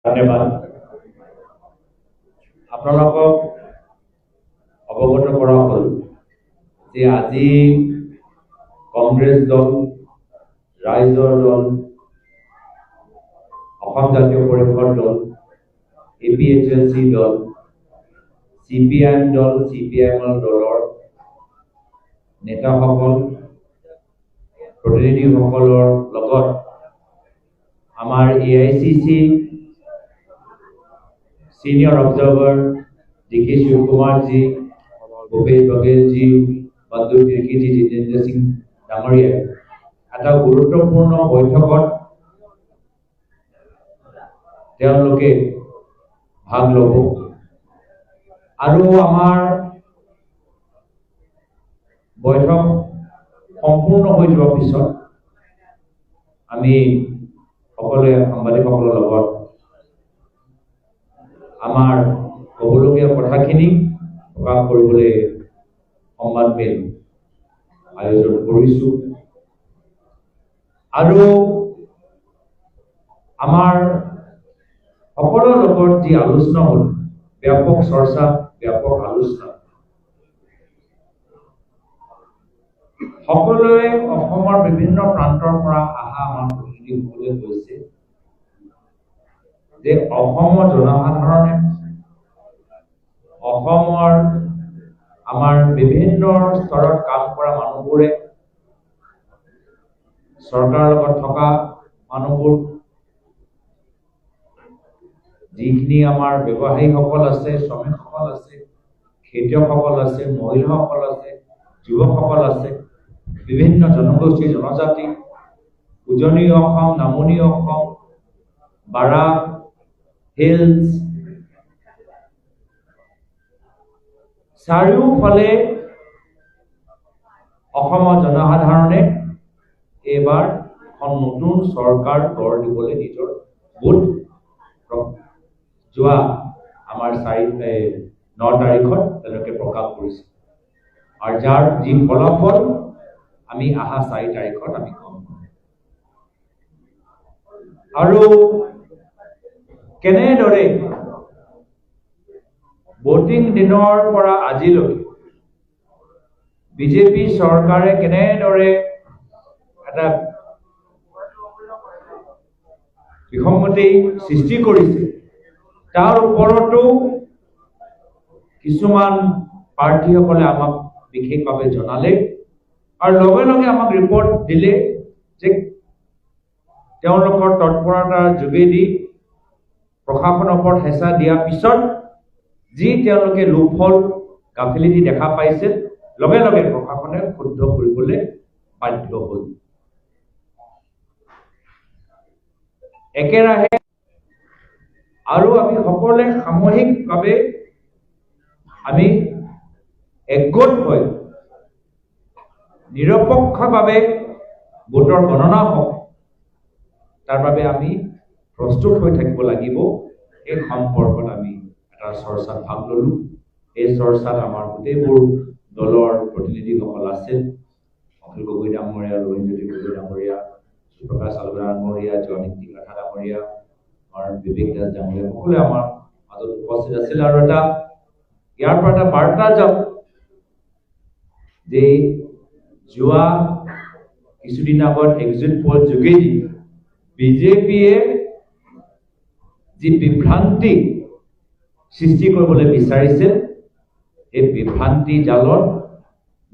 ধন্যবাদ। আপোনালোকক অৱগত কৰা হ'ল যে আজি কংগ্ৰেছ দল, ৰাইজৰ দল, অসম জাতীয় পৰিষদ দল, APHLC দল, CPIM দল, CPIM দলৰ নেতাসকল, প্ৰতিনিধিসকলৰ লগত আমাৰ AICC Senior Observer DK Shiv Kumar ji, Bhupesh Baghel ji, Bandhu Tirki ji, Jitendra Singh Damaria এটা গুৰুত্বপূৰ্ণ বৈঠকত তেওঁলোকে ভাগ ল'ব আৰু আমাৰ বৈঠক সম্পূৰ্ণ হৈ যোৱাৰ পিছত আমি সকলোৱে সাংবাদিকসকলৰ লগত আমাৰ ক'বলগীয়া কথাখিনি প্ৰকাশ কৰিবলৈ সংবাদমেল আয়োজন কৰিছোঁ আৰু আমাৰ সকলোৰ লগত যি আলোচনা হ'ল, ব্যাপক চৰ্চা, ব্যাপক আলোচনা, সকলোৱে অসমৰ বিভিন্ন প্ৰান্তৰ পৰা অহা আমাৰ প্ৰতিনিধিসকলে কৈছে যে অসমৰ জনসাধাৰণে অসমৰ আমাৰ বিভিন্ন স্তৰত কাম কৰা মানুহবোৰে চৰকাৰৰ লগত থকা মানুহবোৰ, যিখিনি আমাৰ ব্যৱসায়ীসকল আছে, শ্ৰমিকসকল আছে, খেতিয়কসকল আছে, মহিলাসকল আছে, যুৱকসকল আছে, বিভিন্ন জনগোষ্ঠী, জনজাতি, উজনি অসম, নামনি অসম, বাৰাক হিলছ, চাৰিওফালে অসমৰ জনসাধাৰণে এইবাৰ এখন নতুন চৰকাৰ গঢ় দিবলৈ নিজৰ ভোট যোৱা আমাৰ 9 তাৰিখত তেওঁলোকে প্ৰকাশ কৰিছে আৰু যাৰ যি ফলাফল আমি অহা 4 তাৰিখত আমি গম পাম। আৰু কেনেদৰে ভোটিং দিনৰ পৰা আজিলৈ বিজেপি চৰকাৰে কেনেদৰে এটা বিসংগতি সৃষ্টি কৰিছে তাৰ ওপৰতো কিছুমান প্ৰাৰ্থীসকলে আমাক বিশেষভাৱে জনালে আৰু লগে লগে আমাক ৰিপৰ্ট দিলে যে তেওঁলোকৰ তৎপৰতাৰ যোগেদি প্ৰশাসনৰ ওপৰত হেঁচা দিয়াৰ পিছত যি তেওঁলোকে লোকফল গাফিলতি দেখা পাইছিল, লগে লগে প্ৰশাসনে শুদ্ধ কৰিবলৈ বাধ্য হ'ল। একেৰাহে আৰু আমি সকলোৱে সামূহিকভাৱে আমি একগোট হৈ নিৰপেক্ষভাৱে ভোটৰ গণনা হওক, তাৰ বাবে আমি প্ৰস্তুত হৈ থাকিব লাগিব। এই সম্পৰ্কত আমি এটা চৰ্চাত ভাগ ল'লোঁ। এই চৰ্চাত আমাৰ গোটেইবোৰ দলৰ প্ৰতিনিধিসকল আছে, অখিল গগৈ ডাঙৰীয়া, লুৰিণজ্যোতি গগৈ ডাঙৰীয়া, সুপ্ৰকাশ আলগা ডাঙৰীয়া, জয়নীতি কাঠা ডাঙৰীয়া, আমাৰ বিবেক দাস ডাঙৰীয়া, সকলোৱে আমাৰ মাজত উপস্থিত আছিল। আৰু ইয়াৰ পৰা এটা বাৰ্তা যাওক যে যোৱা কিছুদিন আগত এক্সিট পোল যোগেদি বিজেপিয়ে যি বিভ্ৰান্তি সৃষ্টি কৰিবলৈ বিচাৰিছিল, এই বিভ্ৰান্তি জালত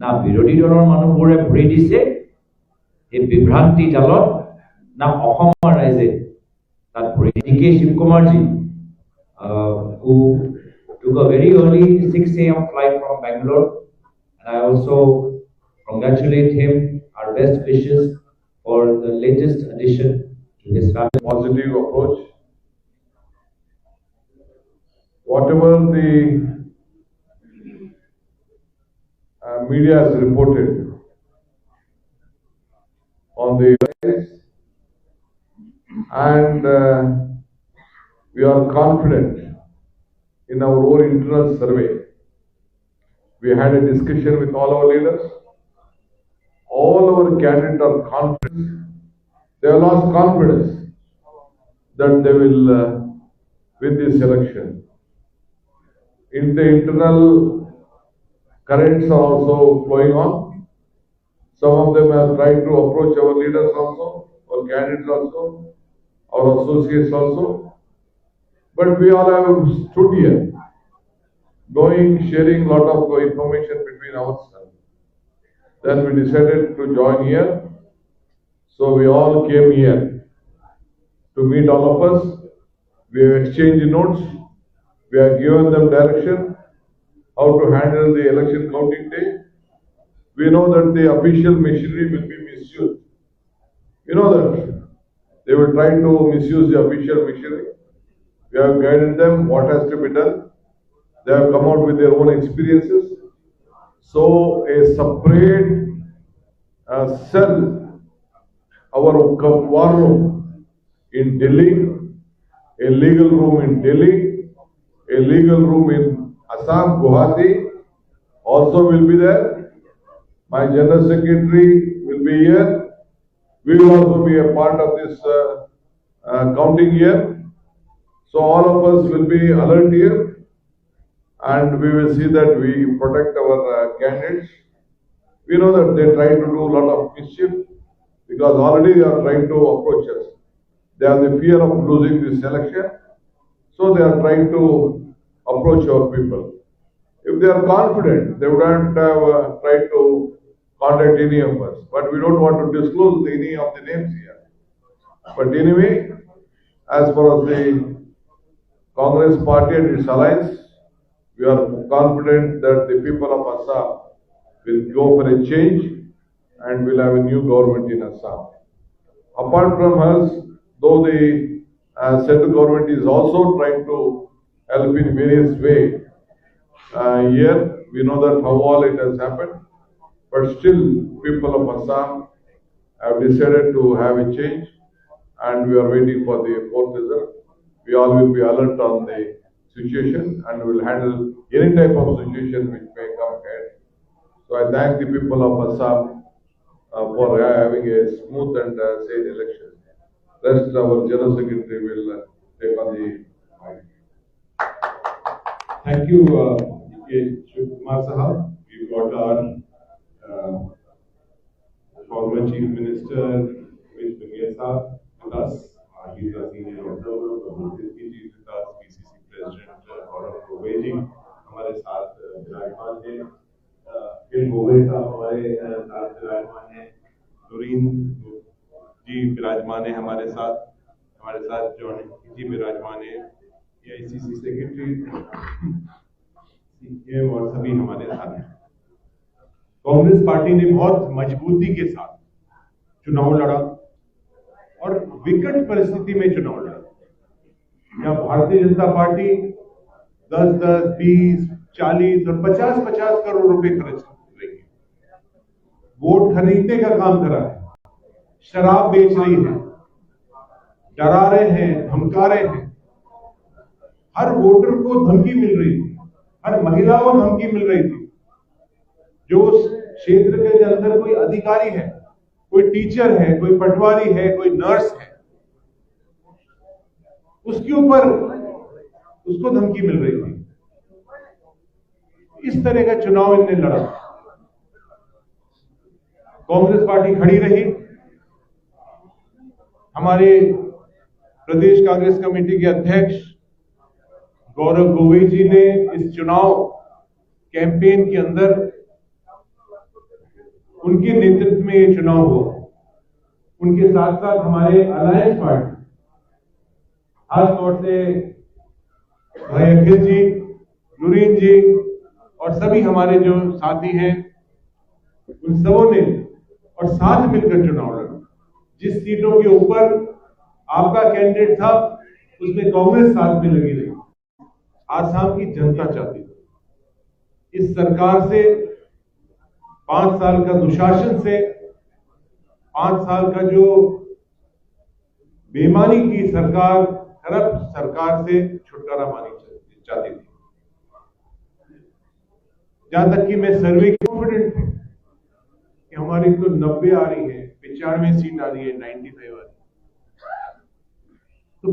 না বিৰোধী দলৰ মানুহবোৰে ভৰি দিছে, এই বিভ্ৰান্তি জালত না অসমৰ ৰাইজে তাত ভৰি দিছে। DK Shiv Kumar ji, who took a very early 6 a.m. flight from Bangalore, and I also congratulate him, our best wishes for the latest addition to his family. Positive approach. Whatever the media has reported on the and we are confident in our own internal survey. We had a discussion with all our leaders. All our candidates are confident. They have lost confidence that they will with this election. In the internal currents are also flowing on. Some of them have tried to approach our leaders also, our candidates also, our associates also. But we all have stood here, knowing, sharing lot of information between ourselves. Then we decided to join here. So we all came here to meet all of us. We have exchanged notes. We have given them direction how to handle the election counting day. We know that the official machinery will be misused. You know that they will try to misuse the official machinery. We have guided them what has to be done. They have come out with their own experiences. So a separate cell, our war room in Delhi, a legal room in Delhi, a legal room in Assam, Guwahati also will be there. My General Secretary will be here. We will also be a part of this counting here. So all of us will be alert here and we will see that we protect our candidates. We know that they try to do a lot of mischief because already they are trying to approach us. They have the fear of losing this election. So they are trying to approach our people. If they are confident, they wouldn't have tried to contact any of us. But we don't want to disclose any of the names here. But anyway, as far as the Congress party and its alliance, we are confident that the people of Assam will go for a change and will have a new government in Assam. Apart from us, though the central government is also trying to help in various ways, here we know that how all it has happened, but still people of Assam have decided to have a change and we are waiting for the fourth result. We all will be alert on the situation and will handle any type of situation which may come ahead. So I thank the people of Assam for having a smooth and safe election. Rest our General Secretary will take on the mic. Thank you, Shiv-Kumar Sahab. We've got our former Chief Minister, Ramesh Bangia Sahab, with us. He's a senior observer of the BCC with us, BCC President Gaurav Gogoi ji हमारे साथ विराजमान हैं, फिर गोगोई साहब हमारे साथ विराजमान हैं, नूरीन जी विराजमान हैं हमारे साथ जॉन जी विराजमान हैं, AICC सेक्रेटरी सीएम और सभी हमारे साथ हैं। कांग्रेस पार्टी ने बहुत मजबूती के साथ चुनाव लड़ा और विकट परिस्थिति में चुनाव लड़ा। यहाँ भारतीय जनता पार्टी 10-10, 20, 40 और 50-50 करोड़ रुपए खर्च कर रही है, वोट खरीदने का काम कर रहा है, शराब बेच रही है, डरा रहे हैं, धमका रहे हैं, हर वोटर को धमकी मिल रही थी, हर महिला को धमकी मिल रही थी। जो क्षेत्र के अंदर कोई अधिकारी है, कोई टीचर है, कोई पटवारी है, कोई नर्स है, उसके ऊपर उसको धमकी मिल रही थी। इस तरह का चुनाव इन्होंने लड़ा। कांग्रेस पार्टी खड़ी रही। हमारे प्रदेश कांग्रेस कमेटी के अध्यक्ष गौरव गोगोई जी ने इस चुनाव कैंपेन के अंदर उनके नेतृत्व में ये चुनाव हुआ। उनके साथ साथ हमारे अलायंस पार्टी, खासतौर से भाई अखिल जी, नूरीन जी और सभी हमारे जो साथी हैं, उन सबों ने और साथ मिलकर चुनाव लड़ा। जिस सीटों के ऊपर आपका कैंडिडेट था, उसमें कांग्रेस साथ में लगी रही। आसाम की जनता चाहती थी इस सरकार से, 5 साल का दुशासन से, 5 साल का जो बेईमानी की सरकार, करप्ट सरकार से छुटकारा पानी चाहती थी। जहां तक कि मैं सर्वे कॉन्फिडेंट हूं कि हमारी तो 90 आ रही है, 95 सीट आ रही है, 95 आ रही है।